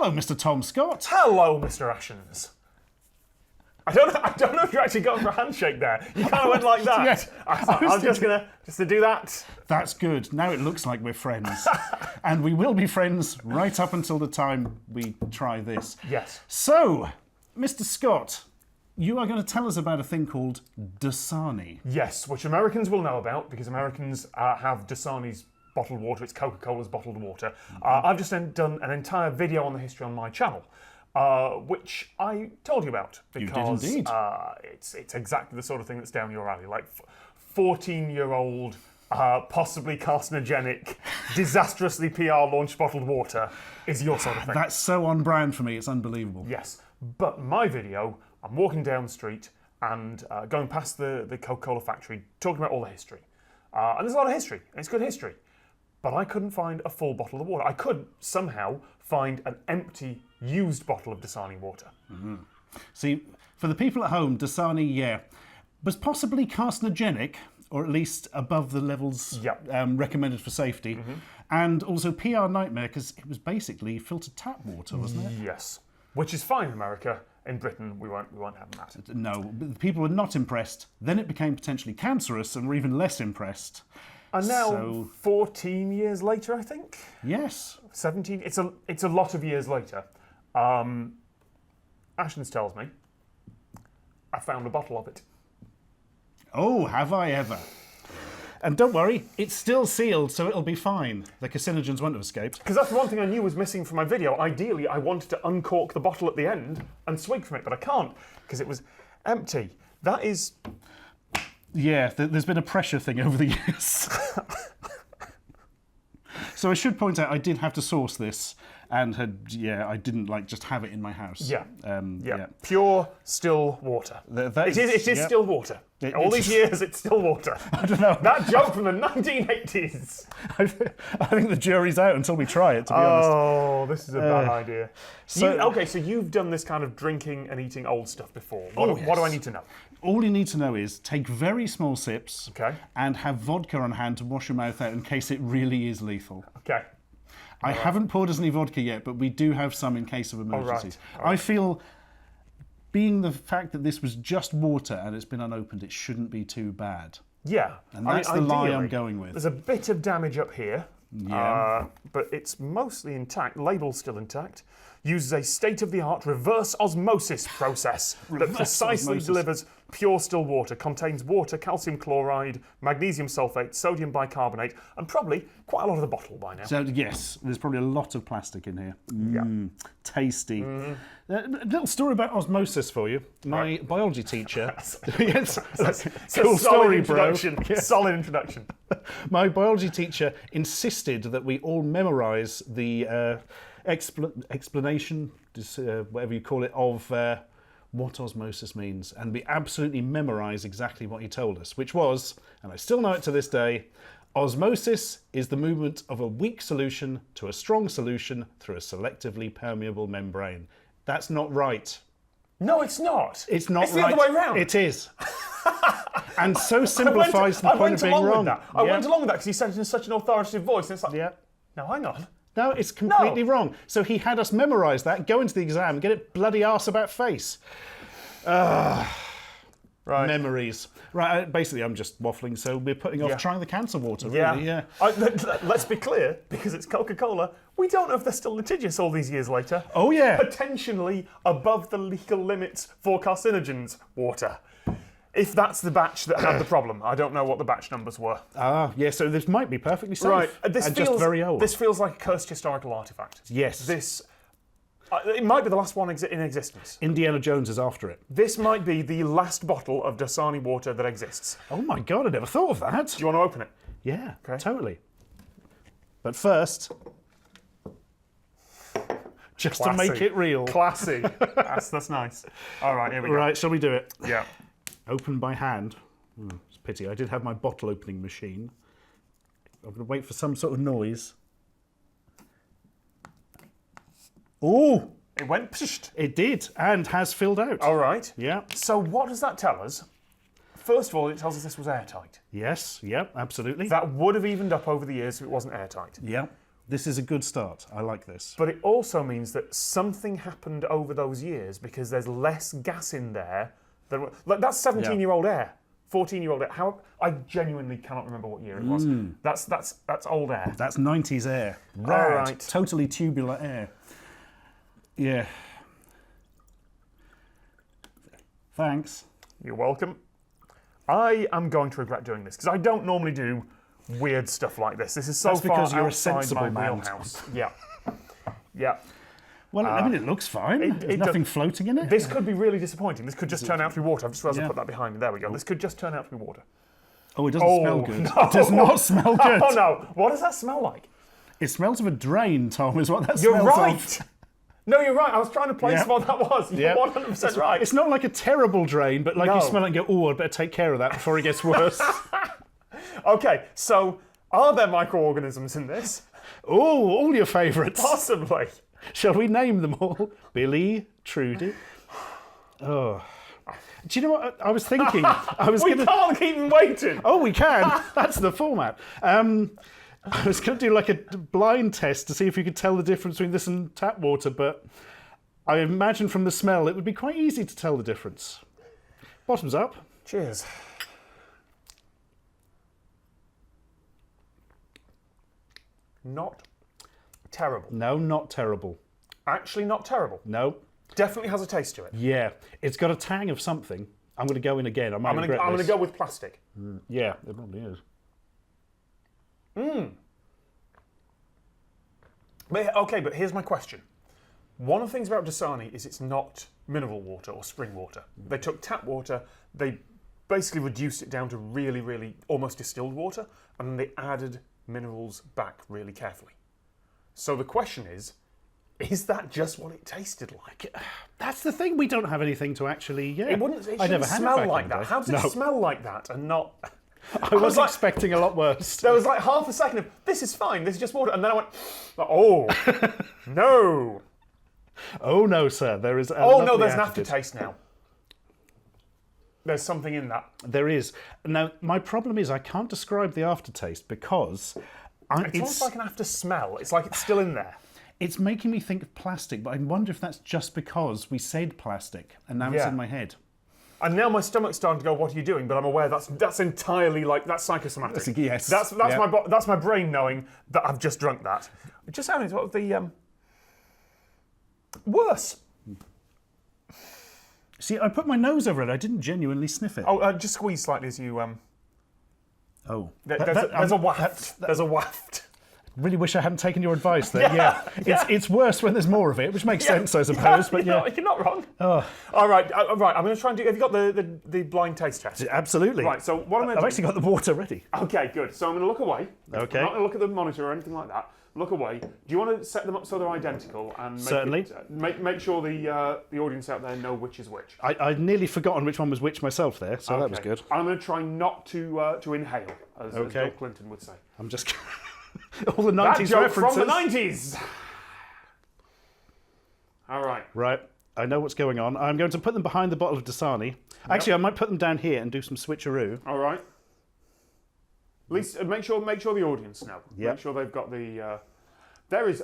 Hello, Mr. Tom Scott. Hello, Mr. Ashens. I don't know if you actually got for a handshake there. You kind of went like that. Yes. I'm just to do that. That's good. Now it looks like we're friends. And we will be friends right up until the time we try this. Yes. So, Mr. Scott, you are going to tell us about a thing called Dasani. Yes, which Americans will know about because Americans have Dasani's bottled water. It's Coca-Cola's bottled water. I've just done an entire video on the history on my channel, which I told you about because you did indeed. It's exactly the sort of thing that's down your alley. Like 14-year-old, possibly carcinogenic, disastrously PR-launched bottled water is your sort of thing. That's so on brand for me, it's unbelievable. Yes, but my video, I'm walking down the street and going past the Coca-Cola factory, talking about all the history. And there's a lot of history, and it's good history. But I couldn't find a full bottle of water. I could somehow find an empty, used bottle of Dasani water. Mm-hmm. See, for the people at home, Dasani, was possibly carcinogenic, or at least above the levels recommended for safety. Mm-hmm. And also PR nightmare, because it was basically filtered tap water, wasn't it? Yes, which is fine in America. In Britain, we won't have that. No, people were not impressed. Then it became potentially cancerous, and were even less impressed. And now, 14 years later, I think? Yes. 17? It's a lot of years later. Ashens tells me I found a bottle of it. Oh, have I ever? And don't worry, it's still sealed, so it'll be fine. The carcinogens won't have escaped. Because that's the one thing I knew was missing from my video. Ideally, I wanted to uncork the bottle at the end and swig from it, but I can't, because it was empty. That is... Yeah, there's been a pressure thing over the years. So I should point out I did have to source this, and I didn't just have it in my house. Yeah, pure still water. It is still water. All these years, it's still water. I don't know. That joke from the 1980s. I think the jury's out until we try it, to be honest. Oh, this is a bad idea. So you've done this kind of drinking and eating old stuff before. What do I need to know? All you need to know is take very small sips and have vodka on hand to wash your mouth out in case it really is lethal. Okay. I haven't poured us any vodka yet, but we do have some in case of emergencies. All right. I feel, being the fact that this was just water and it's been unopened, it shouldn't be too bad. Yeah. And that's the lie I'm going with. There's a bit of damage up here, but it's mostly intact. Label's still intact. Uses a state-of-the-art reverse osmosis process that precisely delivers pure still water. Contains water, calcium chloride, magnesium sulfate, sodium bicarbonate, and probably quite a lot of the bottle by now. So yes, there's probably a lot of plastic in here. Tasty. A little story about osmosis for you. My biology teacher. Yes, cool story, bro. Solid introduction. My biology teacher insisted that we all memorise the explanation, whatever you call it, of what osmosis means, and we absolutely memorise exactly what he told us, which was, and I still know it to this day, osmosis is the movement of a weak solution to a strong solution through a selectively permeable membrane. That's not right. No, it's not. It's not it's right. It's the other way around. It is. And so simplifies the point of being wrong. I went along with that because he said it in such an authoritative voice, and it's like, no, hang on. No, it's completely wrong. So he had us memorise that, go into the exam, get it bloody arse about face. Right. Memories. Right, basically I'm just waffling, so we're putting off trying the cancer water, really. Yeah. Let's be clear, because it's Coca-Cola, we don't know if they're still litigious all these years later. Oh, yeah. Potentially above the legal limits for carcinogens water. If that's the batch that had the problem. I don't know what the batch numbers were. Yeah, so this might be perfectly safe. Right. Just very old. This feels like a cursed historical artefact. Yes. It might be the last one in existence. Indiana Jones is after it. This might be the last bottle of Dasani water that exists. Oh my God, I never thought of that. Do you want to open it? Yeah, totally. But first, just to make it real. Classy. That's nice. All right, here we go. Right, shall we do it? Yeah. Open by hand. It's a pity. I did have my bottle opening machine. I'm going to wait for some sort of noise. Oh! It went psht. It did, and has filled out. All right. Yeah. So what does that tell us? First of all, it tells us this was airtight. Yes, absolutely. That would have evened up over the years if it wasn't airtight. Yeah. This is a good start. I like this. But it also means that something happened over those years because there's less gas in there. Like that's 17-year-old air, 14-year-old air. I genuinely cannot remember what year it was. That's old air. That's 90s air. Rad. All right. Totally tubular air. Yeah. Thanks. You're welcome. I am going to regret doing this because I don't normally do weird stuff like this. This is so That's far because you're a outside sensible my man. wheelhouse. Yeah. Yeah. Well, I mean, it looks fine. There's nothing floating in it. This could be really disappointing. This could just turn out to be water. I've just realised I put that behind me. There we go. This could just turn out to be water. Oh, it doesn't smell good. No. It does not smell good. Oh, no. What does that smell like? It smells of a drain, Tom, is what that You're smells right. of. No, you're right. I was trying to place what that was. You're 100% right. It's not like a terrible drain, but like you smell it and go, oh, I'd better take care of that before it gets worse. Okay, so are there microorganisms in this? Oh, all your favourites. Possibly. Shall we name them all? Billy, Trudy. Oh. Do you know what I was thinking? We can't keep them waiting. Oh, we can. That's the format. I was going to do like a blind test to see if you could tell the difference between this and tap water, but I imagine from the smell it would be quite easy to tell the difference. Bottoms up. Cheers. Not terrible. No, not terrible. Actually, not terrible. No. Definitely has a taste to it. Yeah, it's got a tang of something. I'm going to go in again. I'm going to go with plastic. Yeah, it probably is. But here's my question. One of the things about Dasani is it's not mineral water or spring water. They took tap water, they basically reduced it down to really, really almost distilled water, and then they added minerals back really carefully. So the question is that just what it tasted like? That's the thing. We don't have anything to actually. Yeah, It shouldn't smell like that. How does it smell like that and not? I was expecting a lot worse. There was like half a second of this is fine. This is just water, and then I went, oh no. Oh no, sir. There is. Oh no, there's an aftertaste now. There's something in that. There is. Now, my problem is I can't describe the aftertaste because it's almost like an after smell. It's like it's still in there. It's making me think of plastic, but I wonder if that's just because we said plastic and now it's in my head. And now my stomach's starting to go, what are you doing? But I'm aware that's entirely like, that's psychosomatic. Yes. That's my brain knowing that I've just drunk that. It just sounded sort of the worse. See, I put my nose over it. I didn't genuinely sniff it. Oh, just squeeze slightly as you. Oh, there's a waft. There's a waft. Really wish I hadn't taken your advice there. Yeah. It's worse when there's more of it, which makes sense, I suppose. But you're not wrong. Oh. All right. I'm going to try and do. Have you got the blind taste test? Absolutely. Right. So what I've actually got the water ready. Okay, good. So I'm going to look away. Okay. I'm not going to look at the monitor or anything like that. Look away. Do you want to set them up so they're identical and make sure the audience out there know which is which? I'd nearly forgotten which one was which myself there, so that was good. I'm going to try not to inhale, as Bill Clinton would say. I'm just all the 90s that joke references from the 90s. All right. Right. I know what's going on. I'm going to put them behind the bottle of Dasani. Actually, I might put them down here and do some switcheroo. All right. At least make sure the audience know. Yep. Make sure they've got the. There is.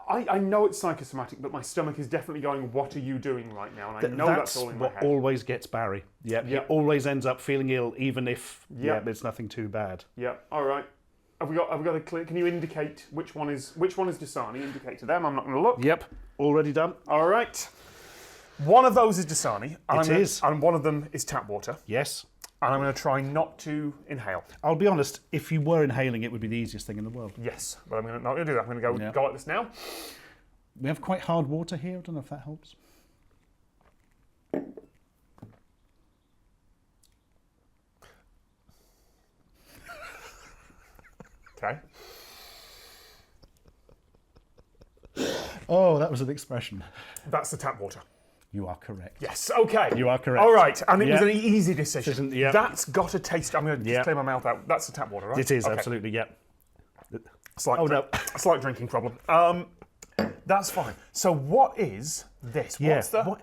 I know it's psychosomatic, but my stomach is definitely going, what are you doing right now? And I know that's all in my head. That's what always gets Barry. Yep. He always ends up feeling ill, even if it's nothing too bad. Yeah. All right. Have we got a clear? Can you indicate which one is Dasani? Indicate to them. I'm not going to look. Yep. Already done. All right. One of those is Dasani. And one of them is tap water. Yes. And I'm going to try not to inhale. I'll be honest, if you were inhaling, it would be the easiest thing in the world. Yes, but I'm not going to do that. I'm going to go like this now. We have quite hard water here. I don't know if that helps. Okay. Oh, that was an expression. That's the tap water. You are correct. Yes, okay. You are correct. All right, and it was an easy decision. Yep. That's got a taste. I'm going to just clear my mouth out. That's the tap water, right? It is, absolutely, yep. Slight drinking problem. That's fine. So what is this? The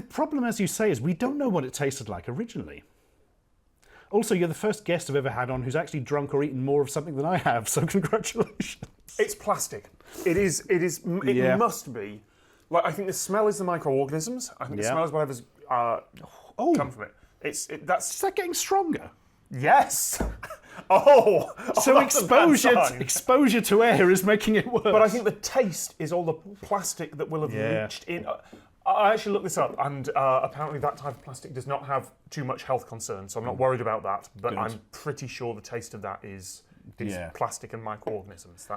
problem, as you say, is we don't know what it tasted like originally. Also, you're the first guest I've ever had on who's actually drunk or eaten more of something than I have, so congratulations. It's plastic. It must be. Like, I think the smell is the microorganisms. I think the smell is whatever's come from it. Is that getting stronger? Yes. So exposure to air is making it worse. But I think the taste is all the plastic that will have reached in. I actually looked this up, and apparently that type of plastic does not have too much health concern, so I'm not worried about that. But Good. I'm pretty sure the taste of that is plastic and microorganisms.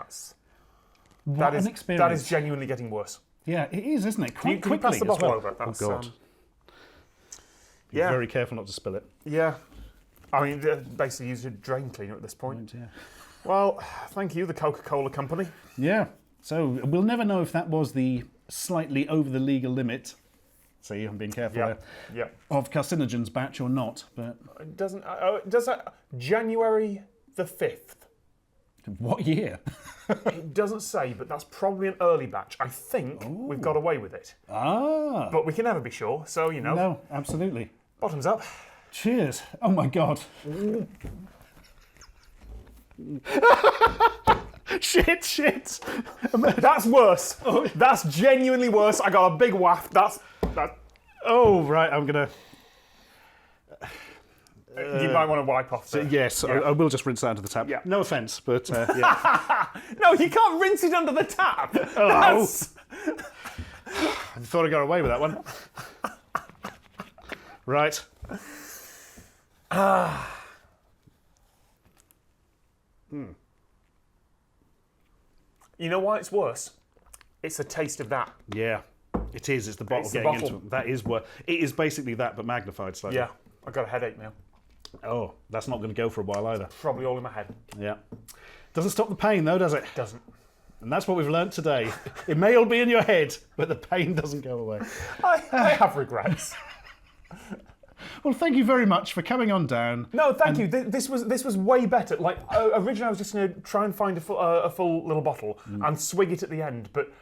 That is genuinely getting worse. Yeah, it is, isn't it? Quite Can you pass the quickly as bottle well. over? That's, Oh God. Be very careful not to spill it. Yeah. I mean, they basically use a drain cleaner at this point. Yeah. Well, thank you, the Coca-Cola company. Yeah. So we'll never know if that was the slightly over the legal limit. See, I'm being careful there. Yeah. Of carcinogens batch or not, but It doesn't. Does that January the 5th? what year? It doesn't say, but that's probably an early batch. I think we've got away with it. Ah. But we can never be sure, so, you know. No, absolutely. Bottoms up. Cheers. Oh my God. Shit. That's worse. That's genuinely worse. I got a big waft. That. Oh, right, I'm going to... You might want to wipe off. Yes, Yeah. I will just rinse that under the tap. Yeah. No offence, but yeah. No, you can't rinse it under the tap. I thought I got away with that one. Right. You know why it's worse? It's the taste of that. Yeah, it is. It's the bottle It's the getting bottle. into it. That is what it is. Basically that, but magnified slightly. Yeah, I got a headache now. Oh, that's not going to go for a while either. Probably all in my head. Yeah. Doesn't stop the pain though, does it? Doesn't. And that's what we've learnt today. It may all be in your head, but the pain doesn't go away. I have regrets. Well, thank you very much for coming on down. No, thank you. This was way better. Like originally, I was just going to try and find a full little bottle and swig it at the end, but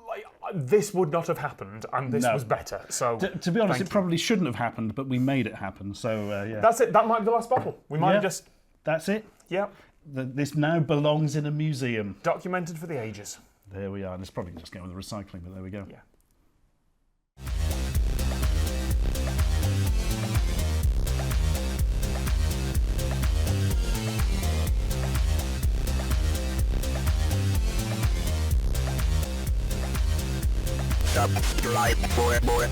like this would not have happened, and this was better. So To be honest, it probably shouldn't have happened, but we made it happen. So yeah. That's it. That might be the last bottle. We might have just. That's it. Yeah. This now belongs in a museum. Documented for the ages. There we are. And it's probably just going with the recycling, but there we go. Yeah. Subscribe for more.